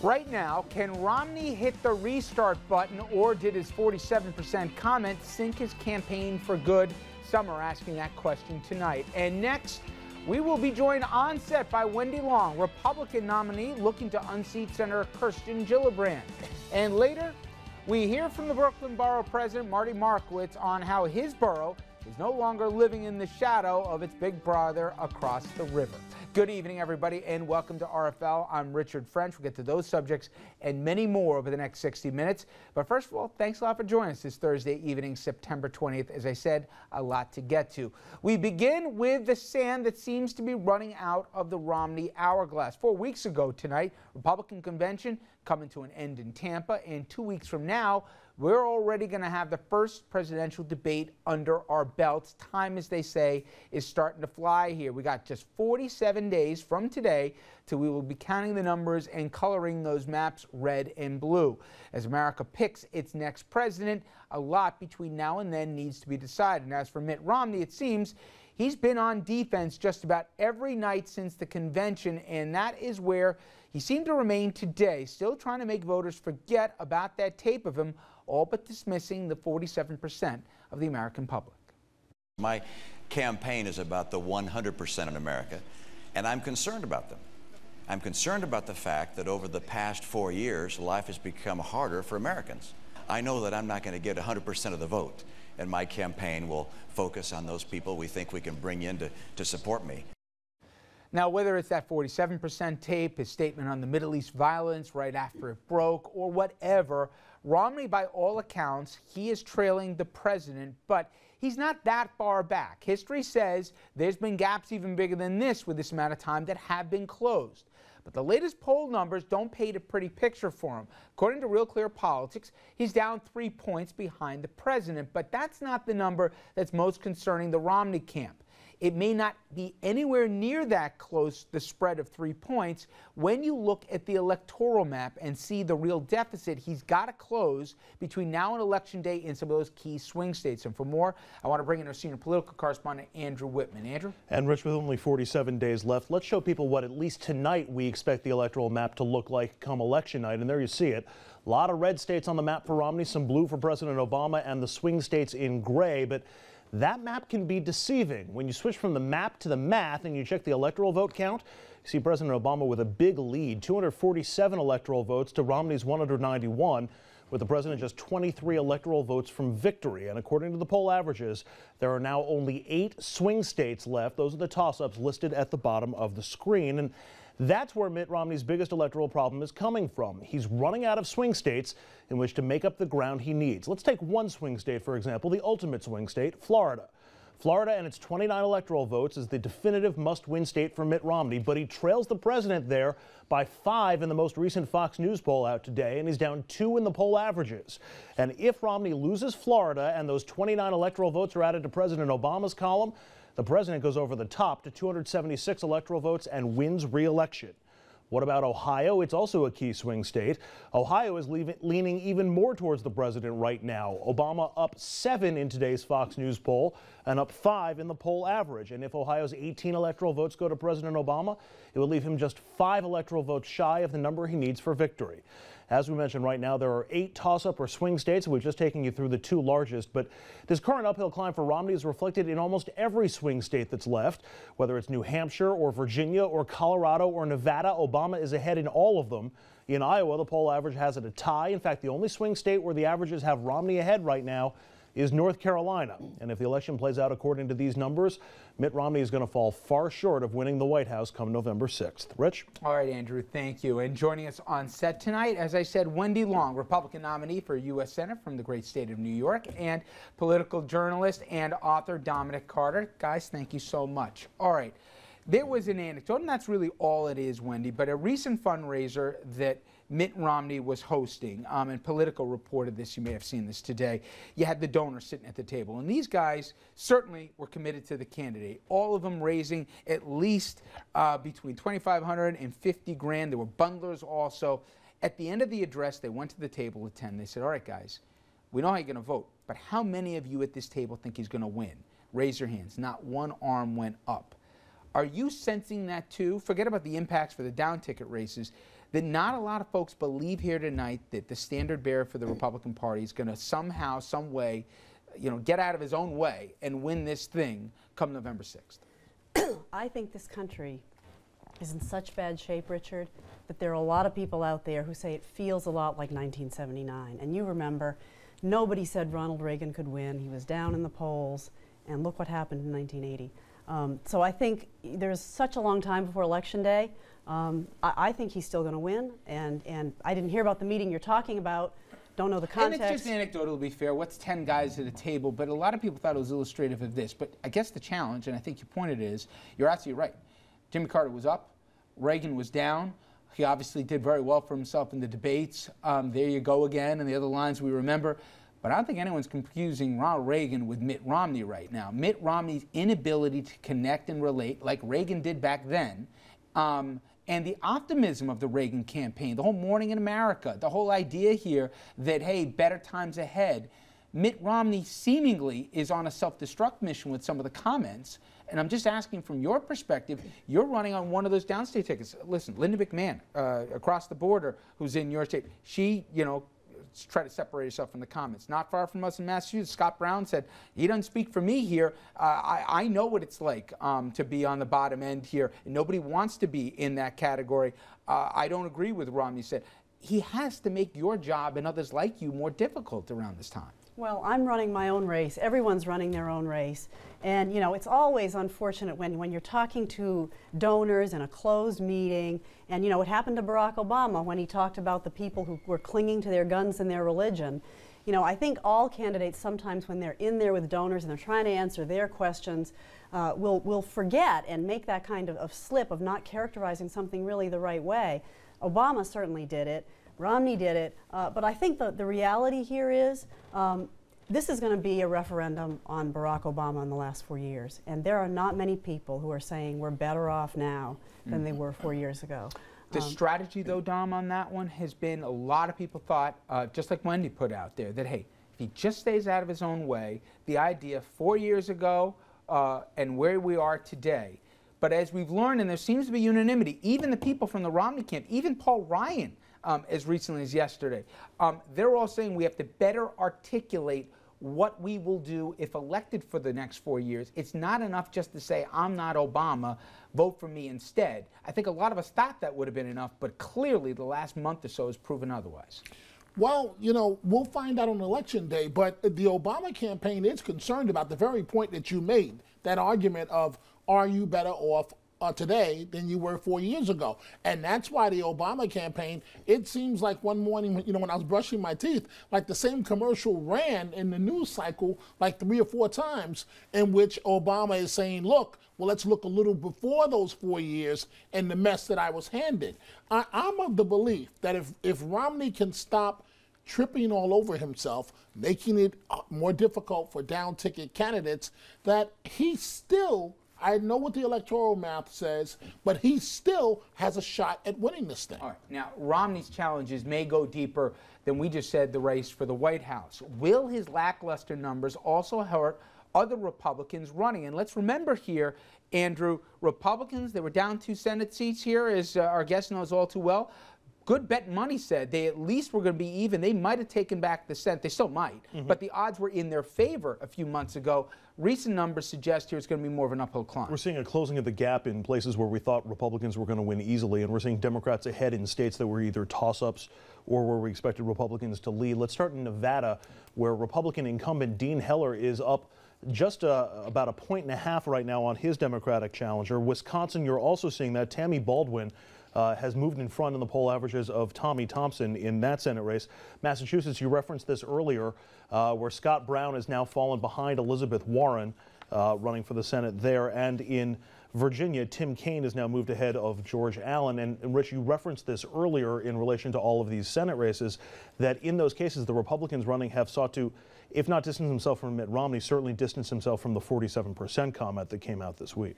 Right now, can Romney hit the restart button, or did his 47% comment sink his campaign for good? Some are asking that question tonight. And next, we will be joined on set by Wendy, Republican nominee looking to unseat Senator Kirsten Gillibrand. And later, we hear from the Brooklyn Borough President, Marty Markowitz, on how his borough is no longer living in the shadow of its big brother across the river. Good evening, everybody, and welcome to RFL. I'm Richard French. We'll get to those subjects and many more over the next 60 minutes. But first of all, thanks a lot for joining us this Thursday evening, September 20th. As I said, a lot to get to. We begin with the sand that seems to be running out of the Romney hourglass. 4 weeks ago tonight, Republican convention coming to an end in Tampa, and 2 weeks from now, we're already going to have the first presidential debate under our belts. Time, as they say, is starting to fly here. We got just 47 days from today till we will be counting the numbers and coloring those maps red and blue. As America picks its next president, a lot between now and then needs to be decided. And as for Mitt Romney, it seems he's been on defense just about every night since the convention, and that is where he seemed to remain today, still trying to make voters forget about that tape of him, all but dismissing the 47% of the American public. My campaign is about the 100% in America, and I'm concerned about them. I'm concerned about the fact that over the past 4 years, life has become harder for Americans. I know that I'm not going to get 100% of the vote, and my campaign will focus on those people we think we can bring in to support me. Now, whether it's that 47% tape, his statement on the Middle East violence right after it broke, or whatever, Romney, by all accounts, he is trailing the president, but he's not that far back. History says there's been gaps even bigger than this with this amount of time that have been closed. But the latest poll numbers don't paint a pretty picture for him. According to Real Clear Politics, he's down 3 points behind the president, but that's not the number that's most concerning the Romney camp. It may not be anywhere near that close, the spread of 3 points, when you look at the electoral map and see the real deficit he's got to close between now and Election Day in some of those key swing states. And for more, I want to bring in our senior political correspondent, Andrew Whitman. Andrew? And Rich, with only 47 days left, let's show people what at least tonight we expect the electoral map to look like come election night. And there you see it. A lot of red states on the map for Romney, some blue for President Obama, and the swing states in gray. But that map can be deceiving. When you switch from the map to the math and you check the electoral vote count, you see President Obama with a big lead, 247 electoral votes to Romney's 191, with the president just 23 electoral votes from victory. And according to the poll averages, there are now only 8 swing states left. Those are the toss-ups listed at the bottom of the screen. And that's where Mitt Romney's biggest electoral problem is coming from. He's running out of swing states in which to make up the ground he needs. Let's take one swing state, for example, the ultimate swing state, Florida. Florida and its 29 electoral votes is the definitive must-win state for Mitt Romney, but he trails the president there by 5 in the most recent Fox News poll out today, and he's down 2 in the poll averages. And if Romney loses Florida and those 29 electoral votes are added to President Obama's column, the president goes over the top to 276 electoral votes and wins re-election. What about Ohio? It's also a key swing state. Ohio is leaning even more towards the president right now. Obama up 7 in today's Fox News poll and up 5 in the poll average. And if Ohio's 18 electoral votes go to President Obama, it would leave him just 5 electoral votes shy of the number he needs for victory. As we mentioned, right now there are 8 toss-up or swing states. We've just taken you through the 2 largest, but this current uphill climb for Romney is reflected in almost every swing state that's left. Whether it's New Hampshire or Virginia or Colorado or Nevada, Obama is ahead in all of them. In Iowa, the poll average has it a tie. In fact, the only swing state where the averages have Romney ahead right now is North Carolina. And if the election plays out according to these numbers, Mitt Romney is going to fall far short of winning the White House come November 6th. Rich? All right, Andrew, thank you. And joining us on set tonight, as I said, Wendy, Republican nominee for U.S. Senate from the great state of New York, and political journalist and author Dominic. Guys, thank you so much. All right, there was an anecdote, and that's really all it is, Wendy, but a recent fundraiser that Mitt Romney was hosting, and Politico reported this. You may have seen this today. You had the donors sitting at the table, and these guys certainly were committed to the candidate. All of them raising at least between $2,500 and $50,000. There were bundlers also. At the end of the address, they went to the table at 10. They said, all right, guys, we know how you're going to vote, but how many of you at this table think he's going to win? Raise your hands. Not one arm went up. Are you sensing that too? Forget about the impacts for the down ticket races. that not a lot of folks believe here tonight that the standard bearer for the Republican Party is going to somehow, some way, get out of his own way and win this thing come November 6th? I think this country is in such bad shape, Richard, that there are a lot of people out there who say it feels a lot like 1979. And you remember, nobody said Ronald Reagan could win. He was down in the polls, and look what happened in 1980. So I think there's such a long time before Election Day. I think he's still going to win, and I didn't hear about the meeting you're talking about. Don't know the context. And it's just anecdotal, to be fair. What's 10 guys at a table? But a lot of people thought it was illustrative of this. But I guess the challenge, and I think your point is, you're absolutely right. Jimmy Carter was up. Reagan was down. He obviously did very well for himself in the debates. There you go again, and the other lines we remember. But I don't think anyone's confusing Ronald Reagan with Mitt Romney right now. Mitt Romney's inability to connect and relate like Reagan did back then, and the optimism of the Reagan campaign, the whole Morning in America, the whole idea here that, hey, better times ahead. Mitt Romney seemingly is on a self-destruct mission with some of the comments. And I'm just asking from your perspective, you're running on one of those downstate tickets. Listen, Linda McMahon, across the border, who's in your state, she, try to separate herself from the comments. Not far from us in Massachusetts, Scott Brown said, he doesn't speak for me here. I know what it's like to be on the bottom end here. And nobody wants to be in that category. I don't agree with Romney. Said he has to make your job and others like you more difficult around this time. Well, I'm running my own race. Everyone's running their own race. And, it's always unfortunate when you're talking to donors in a closed meeting. And, it happened to Barack Obama when he talked about the people who were clinging to their guns and their religion. I think all candidates sometimes when they're in there with donors and they're trying to answer their questions will forget and make that kind of slip of not characterizing something really the right way. Obama certainly did it. Romney did it, but I think the reality here is this is going to be a referendum on Barack Obama in the last 4 years, and there are not many people who are saying we're better off now than they were 4 years ago. The strategy, though, Dom, on that one has been a lot of people thought, just like Wendy put out there, that, hey, if he just stays out of his own way, the idea 4 years ago and where we are today. But as we've learned, and there seems to be unanimity, even the people from the Romney camp, even Paul Ryan, as recently as yesterday, they're all saying we have to better articulate what we will do if elected for the next 4 years. It's not enough just to say, I'm not Obama, vote for me instead. I think a lot of us thought that would have been enough, but clearly the last month or so has proven otherwise. Well, we'll find out on Election Day, but the Obama campaign is concerned about the very point that you made, that argument of, are you better off today than you were 4 years ago? And that's why the Obama campaign, it seems like one morning, when I was brushing my teeth, like the same commercial ran in the news cycle like 3 or 4 times in which Obama is saying, look, well, let's look a little before those 4 years and the mess that I was handed. I'm of the belief that if Romney can stop tripping all over himself, making it more difficult for down-ticket candidates, that he still, I know what the electoral math says, but he still has a shot at winning this thing. All right. Now, Romney's challenges may go deeper than we just said the race for the White House. Will his lackluster numbers also hurt other Republicans running? And let's remember here, Andrew, Republicans, they were down 2 Senate seats here, as our guest knows all too well. Good bet money said they at least were going to be even. They might have taken back the Senate. They still might, but the odds were in their favor a few months ago. Recent numbers suggest here it's going to be more of an uphill climb. We're seeing a closing of the gap in places where we thought Republicans were going to win easily, and we're seeing Democrats ahead in states that were either toss-ups or where we expected Republicans to lead. Let's start in Nevada, where Republican incumbent Dean Heller is up just about 1.5 points right now on his Democratic challenger. Wisconsin, you're also seeing that. Tammy Baldwin has moved in front in the poll averages of Tommy Thompson in that Senate race. Massachusetts, you referenced this earlier, where Scott Brown has now fallen behind Elizabeth Warren running for the Senate there. And in Virginia, Tim Kaine has now moved ahead of George Allen. And Rich, you referenced this earlier in relation to all of these Senate races, that in those cases, the Republicans running have sought to, if not distance himself from Mitt Romney, certainly distance himself from the 47% comment that came out this week.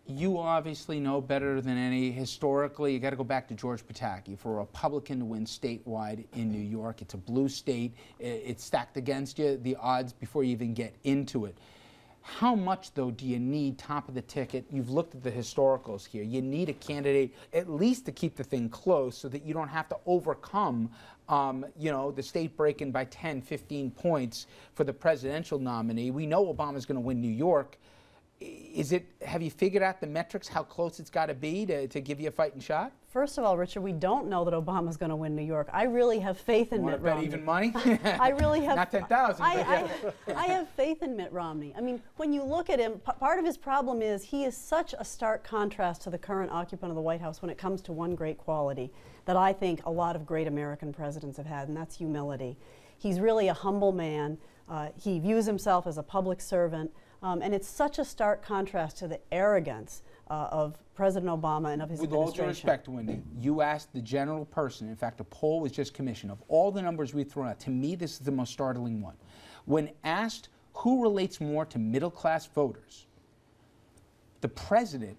You obviously know better than any. Historically, you got to go back to George Pataki. For a Republican to win statewide in New York, it's a blue state. It's stacked against you, the odds, before you even get into it. How much, though, do you need top of the ticket? You've looked at the historicals here. You need a candidate at least to keep the thing close so that you don't have to overcome, you know, the state breaking by 10, 15 points for the presidential nominee. We know Obama's going to win New York. Have you figured out the metrics, how close it's got to be to give you a fighting shot? First of all, Richard, we don't know that Obama's going to win New York. I really have faith in Mitt Romney. Even money? I really have. Not 10,000. I have faith in Mitt Romney. I mean, when you look at him, part of his problem is he is such a stark contrast to the current occupant of the White House when it comes to one great quality that I think a lot of great American presidents have had, and that's humility. He's really a humble man. He views himself as a public servant. And it's such a stark contrast to the arrogance of President Obama and of his administration. With all due respect, Wendy, you asked the general person, in fact, a poll was just commissioned, of all the numbers we've thrown out, to me this is the most startling one. When asked who relates more to middle-class voters, the president,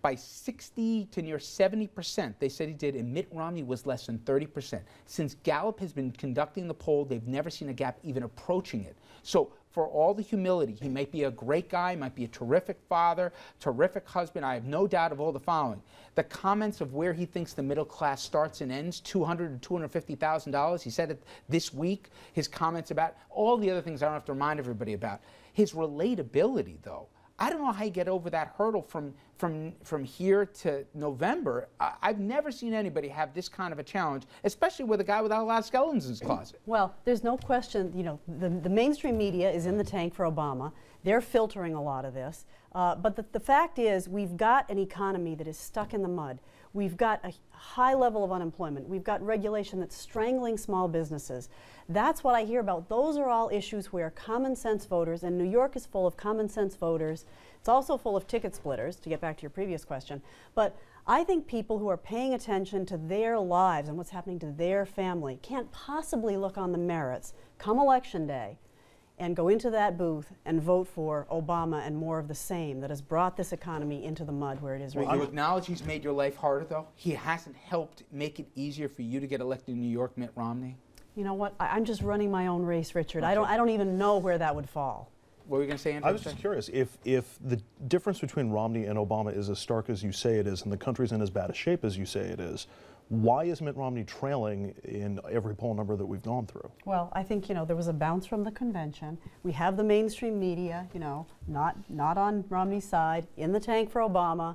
by 60 to near 70%, they said he did, and Mitt Romney was less than 30%. Since Gallup has been conducting the poll, they've never seen a gap even approaching it. So for all the humility, he might be a great guy, might be a terrific father, terrific husband, I have no doubt of all the following. The comments of where he thinks the middle class starts and ends, $200,000 to $250,000, he said it this week, his comments about all the other things I don't have to remind everybody about. His relatability, though, I don't know how you get over that hurdle from here to November. I've never seen anybody have this kind of a challenge, especially with a guy without a lot of skeletons in his closet. Well, there's no question, you know, the mainstream media is in the tank for Obama. They're filtering a lot of this. But the fact is, we've got an economy that is stuck in the mud. We've got a high level of unemployment. We've got regulation that's strangling small businesses. That's what I hear about. Those are all issues where common sense voters, and New York is full of common sense voters. It's also full of ticket splitters, to get back to your previous question. But I think people who are paying attention to their lives and what's happening to their family can't possibly look on the merits come Election Day and go into that booth and vote for Obama and more of the same that has brought this economy into the mud where it is right now. You acknowledge he's made your life harder, though? He hasn't helped make it easier for you to get elected in New York, Mitt Romney? You know what? I'm just running my own race, Richard. Okay. I don't even know where that would fall. What were you going to say, Andrew? I was just curious, if the difference between Romney and Obama is as stark as you say it is, and the country's in as bad a shape as you say it is, why is Mitt Romney trailing in every poll number that we've gone through? Well, I think, you know, there was a bounce from the convention. We have the mainstream media, you know, not on Romney's side, in the tank for Obama.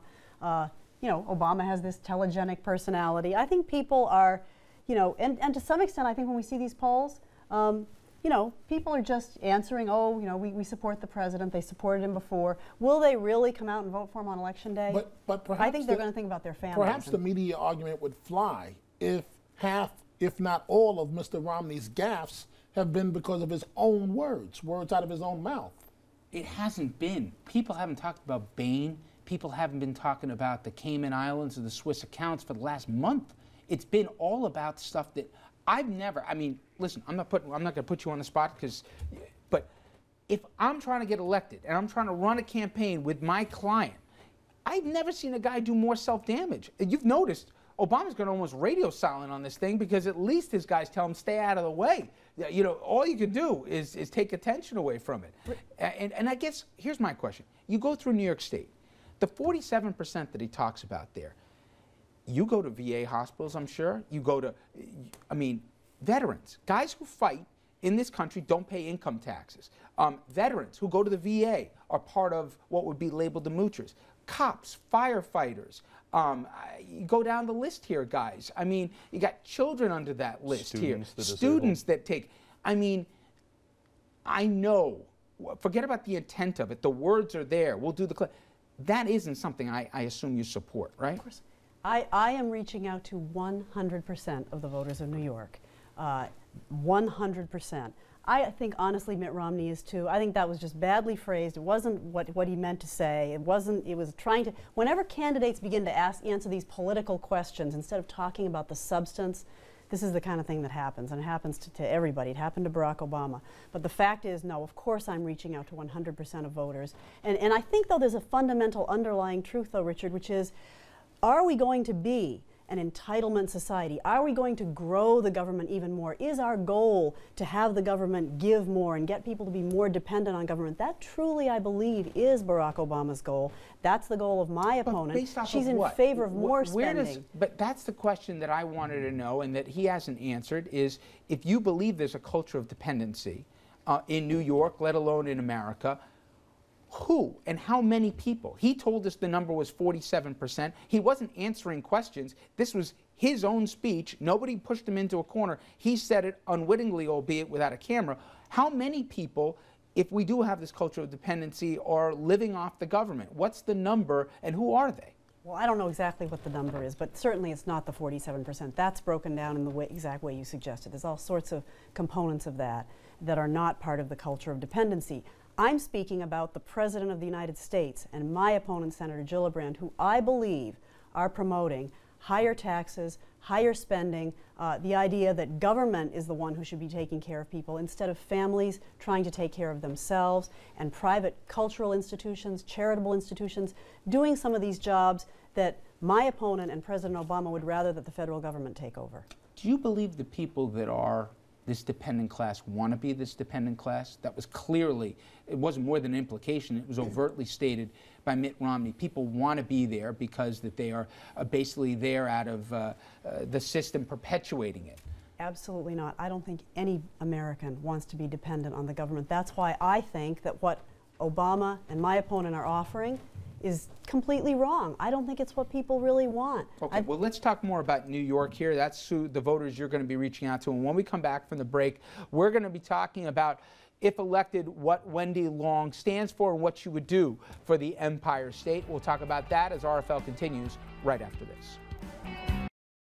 You know, Obama has this telegenic personality. I think people are, you know, and to some extent, I think when we see these polls, you know, people are just answering, oh, you know, we support the president, they supported him before. Will they really come out and vote for him on Election Day? But perhaps I think they're going to think about their families. Perhaps the media argument would fly if half, if not all, of Mr. Romney's gaffes have been because of his own words out of his own mouth. It hasn't been. People haven't talked about Bain. People haven't been talking about the Cayman Islands or the Swiss accounts for the last month. It's been all about stuff that I've never, I mean, listen, I'm not going to put you on the spot but if I'm trying to get elected and I'm trying to run a campaign with my client, I've never seen a guy do more self-damage. You've noticed Obama's going almost radio silent on this thing because at least his guys tell him stay out of the way. You know, all you can do is take attention away from it. And I guess, here's my question. You go through New York State, the 47% that he talks about there, you go to VA hospitals, I'm sure. You go to, I mean, veterans, guys who fight in this country don't pay income taxes. Veterans who go to the VA are part of what would be labeled the moochers. Cops, firefighters, you go down the list here, guys. I mean, you got children under that list here. Students that take, I mean, I know, forget about the intent of it. The words are there. We'll do the, that isn't something I assume you support, right? Of course. I am reaching out to 100% of the voters of New York, 100%. I think, honestly, Mitt Romney is too. I think that was just badly phrased. It wasn't what he meant to say. It was trying to, whenever candidates begin to answer these political questions, instead of talking about the substance, this is the kind of thing that happens, and it happens to everybody. It happened to Barack Obama. But the fact is, no, of course I'm reaching out to 100% of voters. And I think, though, there's a fundamental underlying truth, though, Richard, which is, are we going to be an entitlement society? Are we going to grow the government even more? Is our goal to have the government give more and get people to be more dependent on government? That truly, I believe, is Barack Obama's goal. That's the goal of my opponent. She's in favor of more spending. But that's the question that I wanted to know and that he hasn't answered, is if you believe there's a culture of dependency in New York, let alone in America, who and how many people? He told us the number was 47%. He wasn't answering questions. This was his own speech. Nobody pushed him into a corner. He said it unwittingly, albeit without a camera. How many people, if we do have this culture of dependency, are living off the government? What's the number and who are they? Well, I don't know exactly what the number is, but certainly it's not the 47%. That's broken down in the exact way you suggested. There's all sorts of components of that that are not part of the culture of dependency. I'm speaking about the President of the United States and my opponent, Senator Gillibrand, who I believe are promoting higher taxes, higher spending, the idea that government is the one who should be taking care of people instead of families trying to take care of themselves, and private cultural institutions, charitable institutions, doing some of these jobs that my opponent and President Obama would rather that the federal government take over. Do you believe the people that are this dependent class want to be this dependent class? That was clearly, it wasn't more than an implication, it was overtly stated by Mitt Romney. People want to be there because that they are basically there out of the system perpetuating it. Absolutely not. I don't think any American wants to be dependent on the government. That's why I think that what Obama and my opponent are offering is completely wrong. I don't think it's what people really want. Okay, well, let's talk more about New York here. That's who the voters you're going to be reaching out to. And when we come back from the break, we're going to be talking about, if elected, what Wendy Long stands for and what she would do for the Empire State. We'll talk about that as RFL continues right after this.